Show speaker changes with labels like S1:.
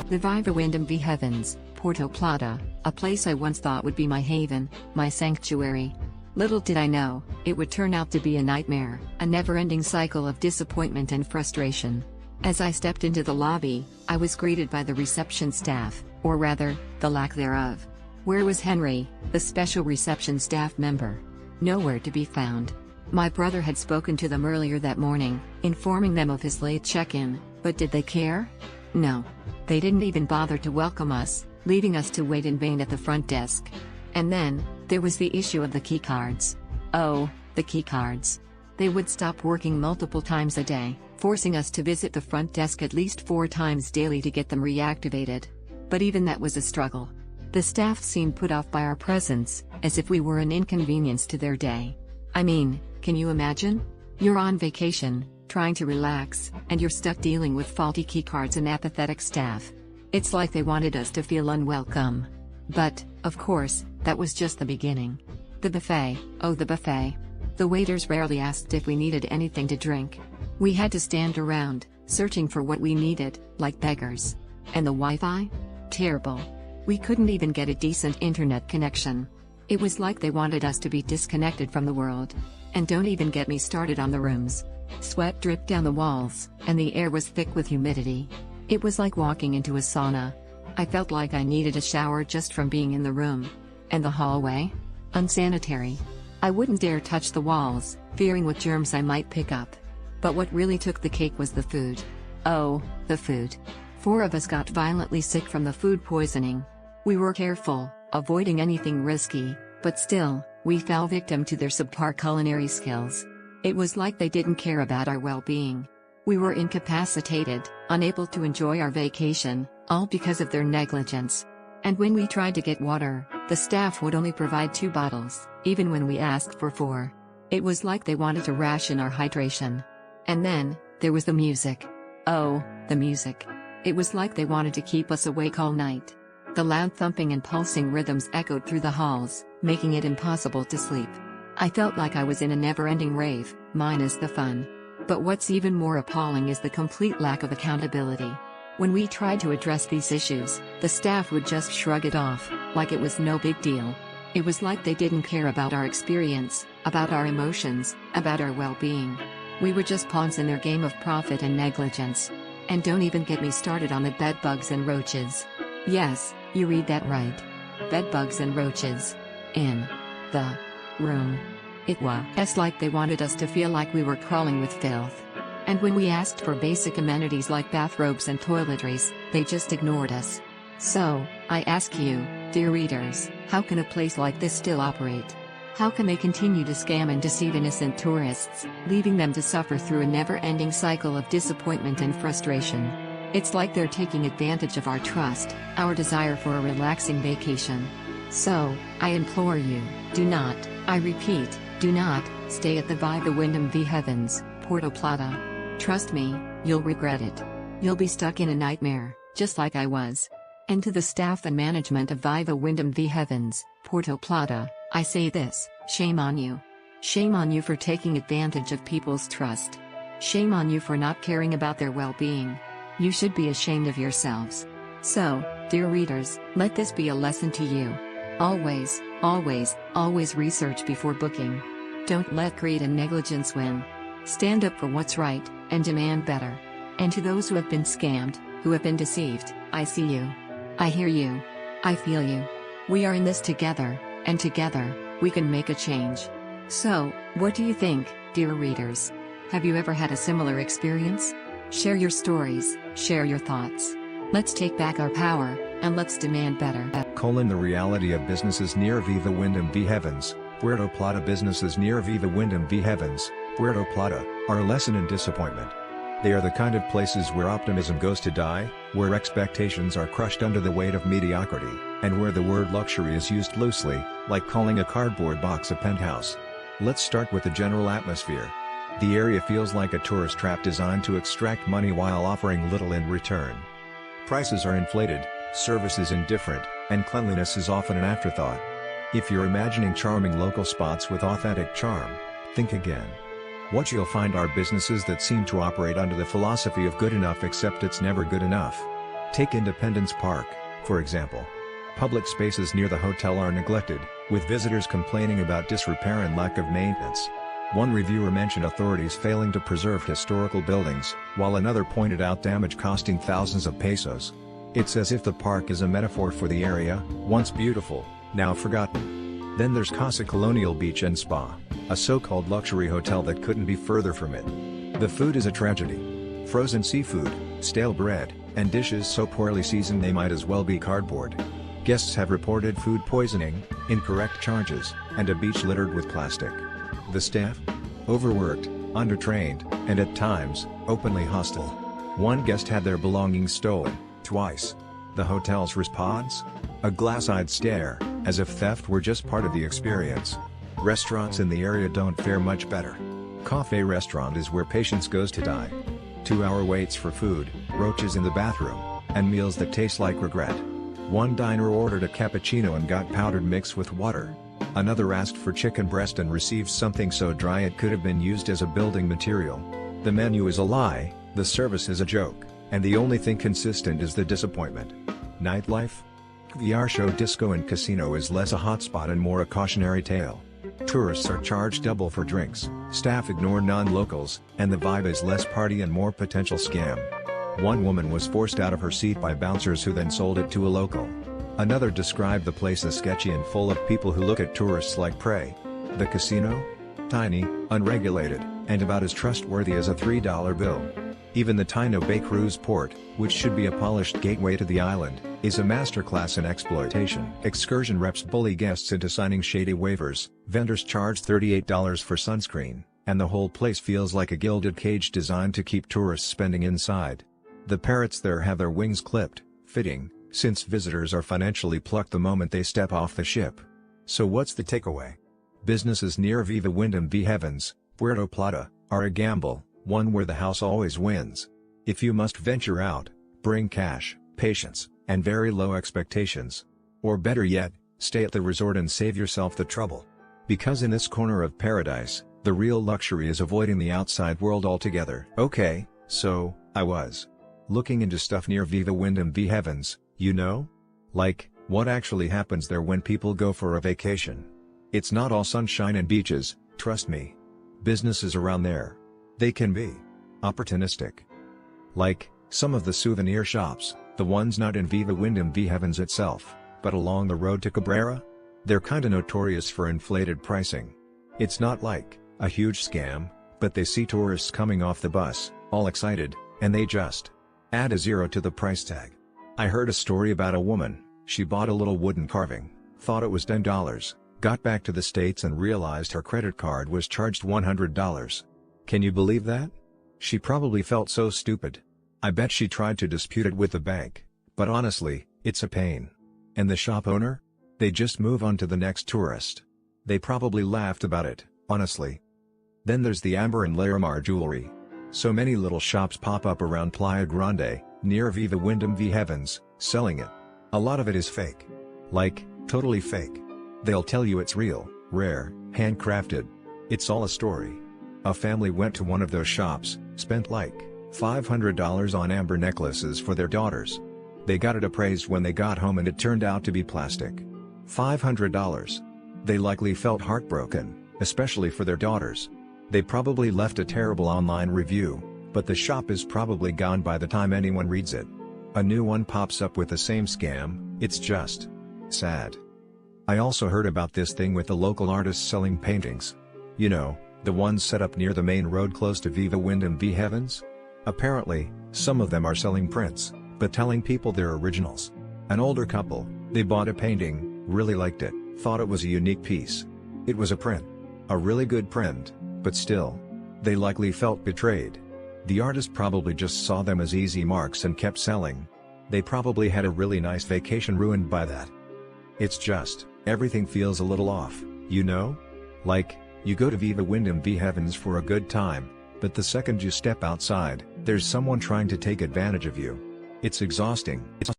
S1: The Viva Wyndham V Heavens, Puerto Plata, a place I once thought would be my haven, my sanctuary. Little did I know, it would turn out to be a nightmare, a never-ending cycle of disappointment and frustration. As I stepped into the lobby, I was greeted by the reception staff, or rather, the lack thereof. Where was Henry, the special reception staff member? Nowhere to be found. My brother had spoken to them earlier that morning, informing them of his late check-in, but did they care? No. They didn't even bother to welcome us, leaving us to wait in vain at the front desk. And then, there was the issue of the keycards. Oh, the keycards. They would stop working multiple times a day, forcing us to visit the front desk at least 4 times daily to get them reactivated. But even that was a struggle. The staff seemed put off by our presence, as if we were an inconvenience to their day. I mean, can you imagine? You're on vacation, trying to relax, and you're stuck dealing with faulty keycards and apathetic staff. It's like they wanted us to feel unwelcome. But, of course, that was just the beginning. The buffet, oh the buffet. The waiters rarely asked if we needed anything to drink. We had to stand around, searching for what we needed, like beggars. And the Wi-Fi? Terrible. We couldn't even get a decent internet connection. It was like they wanted us to be disconnected from the world. And don't even get me started on the rooms. Sweat dripped down the walls, and the air was thick with humidity. It was like walking into a sauna. I felt like I needed a shower just from being in the room. And the hallway? Unsanitary. I wouldn't dare touch the walls, fearing what germs I might pick up. But what really took the cake was the food. Oh, the food. 4 of us got violently sick from the food poisoning. We were careful, avoiding anything risky, but still, we fell victim to their subpar culinary skills. It was like they didn't care about our well-being. We were incapacitated, unable to enjoy our vacation, all because of their negligence. And when we tried to get water, the staff would only provide 2 bottles, even when we asked for 4. It was like they wanted to ration our hydration. And then, there was the music. Oh, the music. It was like they wanted to keep us awake all night. The loud thumping and pulsing rhythms echoed through the halls, making it impossible to sleep. I felt like I was in a never-ending rave, minus the fun. But what's even more appalling is the complete lack of accountability. When we tried to address these issues, the staff would just shrug it off, like it was no big deal. It was like they didn't care about our experience, about our emotions, about our well-being. We were just pawns in their game of profit and negligence. And don't even get me started on the bedbugs and roaches. Yes, you read that right. Bedbugs and roaches. In the room. It was like they wanted us to feel like we were crawling with filth. And when we asked for basic amenities like bathrobes and toiletries, they just ignored us. So, I ask you, dear readers, how can a place like this still operate? How can they continue to scam and deceive innocent tourists, leaving them to suffer through a never-ending cycle of disappointment and frustration? It's like they're taking advantage of our trust, our desire for a relaxing vacation. So, I implore you, do not, I repeat, do not, stay at the Viva Wyndham V Heavens, Puerto Plata. Trust me, you'll regret it. You'll be stuck in a nightmare, just like I was. And to the staff and management of Viva Wyndham V Heavens, Puerto Plata, I say this, shame on you. Shame on you for taking advantage of people's trust. Shame on you for not caring about their well-being. You should be ashamed of yourselves. So, dear readers, let this be a lesson to you. Always, always, always research before booking. Don't let greed and negligence win. Stand up for what's right, and demand better. And to those who have been scammed, who have been deceived, I see you. I hear you. I feel you. We are in this together, and together, we can make a change. So, what do you think, dear readers? Have you ever had a similar experience? Share your stories, share your thoughts. Let's take back our power, and let's demand better.
S2: The reality of businesses near Viva Wyndham V Heavens, Puerto Plata. Businesses near Viva Wyndham V Heavens, Puerto Plata, are a lesson in disappointment. They are the kind of places where optimism goes to die, where expectations are crushed under the weight of mediocrity, and where the word luxury is used loosely, like calling a cardboard box a penthouse. Let's start with the general atmosphere. The area feels like a tourist trap designed to extract money while offering little in return. Prices are inflated, service is indifferent, and cleanliness is often an afterthought. If you're imagining charming local spots with authentic charm, think again. What you'll find are businesses that seem to operate under the philosophy of good enough, except it's never good enough. Take Independence Park, for example. Public spaces near the hotel are neglected, with visitors complaining about disrepair and lack of maintenance. One reviewer mentioned authorities failing to preserve historical buildings, while another pointed out damage costing thousands of pesos. It's as if the park is a metaphor for the area, once beautiful, now forgotten. Then there's Casa Colonial Beach and Spa, a so-called luxury hotel that couldn't be further from it. The food is a tragedy. Frozen seafood, stale bread, and dishes so poorly seasoned they might as well be cardboard. Guests have reported food poisoning, incorrect charges, and a beach littered with plastic. The staff? Overworked, undertrained, and at times, openly hostile. One guest had their belongings stolen, twice. The hotel's response? A glass-eyed stare, as if theft were just part of the experience. Restaurants in the area don't fare much better. Cafe Restaurant is where patience goes to die. 2-hour waits for food, roaches in the bathroom, and meals that taste like regret. One diner ordered a cappuccino and got powdered mix with water. Another asked for chicken breast and received something so dry it could have been used as a building material. The menu is a lie, the service is a joke, and the only thing consistent is the disappointment. Nightlife? VR show disco and casino is less a hotspot and more a cautionary tale. Tourists are charged double for drinks, staff ignore non-locals, and the vibe is less party and more potential scam. One woman was forced out of her seat by bouncers who then sold it to a local. Another described the place as sketchy and full of people who look at tourists like prey. The casino? Tiny, unregulated, and about as trustworthy as a $3 bill. Even the Taino Bay Cruise Port, which should be a polished gateway to the island, is a masterclass in exploitation. Excursion reps bully guests into signing shady waivers, vendors charge $38 for sunscreen, and the whole place feels like a gilded cage designed to keep tourists spending inside. The parrots there have their wings clipped, fitting, since visitors are financially plucked the moment they step off the ship. So what's the takeaway? Businesses near Viva Wyndham V Heavens, Puerto Plata, are a gamble, one where the house always wins. If you must venture out, bring cash, patience, and very low expectations. Or better yet, stay at the resort and save yourself the trouble. Because in this corner of paradise, the real luxury is avoiding the outside world altogether. Okay, so, I was looking into stuff near Viva Wyndham V Heavens, you know? Like, what actually happens there when people go for a vacation. It's not all sunshine and beaches, trust me. Businesses around there, they can be opportunistic. Like, some of the souvenir shops, the ones not in Viva Wyndham V Heavens itself, but along the road to Cabrera? They're kinda notorious for inflated pricing. It's not like a huge scam, but they see tourists coming off the bus, all excited, and they just add a zero to the price tag. I heard a story about a woman. She bought a little wooden carving, thought it was $10, got back to the States and realized her credit card was charged $100. Can you believe that? She probably felt so stupid. I bet she tried to dispute it with the bank, but honestly, it's a pain. And the shop owner? They just move on to the next tourist. They probably laughed about it, honestly. Then there's the Amber and Larimar jewelry. So many little shops pop up around Playa Grande, near Viva Wyndham V Heavens, selling it. A lot of it is fake. Like, totally fake. They'll tell you it's real, rare, handcrafted. It's all a story. A family went to one of those shops, spent like $500 on amber necklaces for their daughters. They got it appraised when they got home and it turned out to be plastic. $500. They likely felt heartbroken, especially for their daughters. They probably left a terrible online review, but the shop is probably gone by the time anyone reads it. A new one pops up with the same scam, it's just sad. I also heard about this thing with the local artists selling paintings. You know, the ones set up near the main road close to Viva Wyndham V Heavens? Apparently, some of them are selling prints, but telling people they're originals. An older couple, they bought a painting, really liked it, thought it was a unique piece. It was a print. A really good print, but still. They likely felt betrayed. The artist probably just saw them as easy marks and kept selling. They probably had a really nice vacation ruined by that. It's just, everything feels a little off, you know? Like, you go to Viva Wyndham V Heavens for a good time, but the second you step outside, there's someone trying to take advantage of you. It's exhausting.